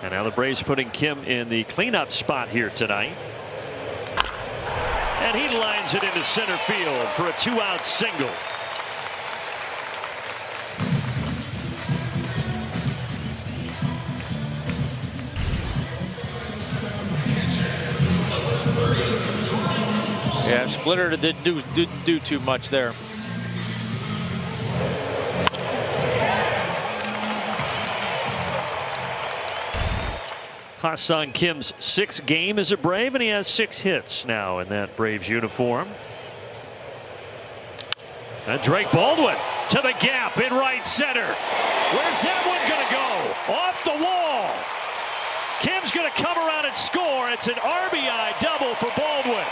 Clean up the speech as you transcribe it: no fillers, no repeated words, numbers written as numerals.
And now the Braves putting Kim in the cleanup spot here tonight. And he lines it into center field for a 2-out single. Yeah, Splitter didn't do too much there. Ha-Seong Kim's 6th game as a Brave, and he has 6 hits now in that Braves uniform. And Drake Baldwin to the gap in right center. Where's that one going to go? Off the wall. Kim's going to come around and score. It's an RBI double for Baldwin.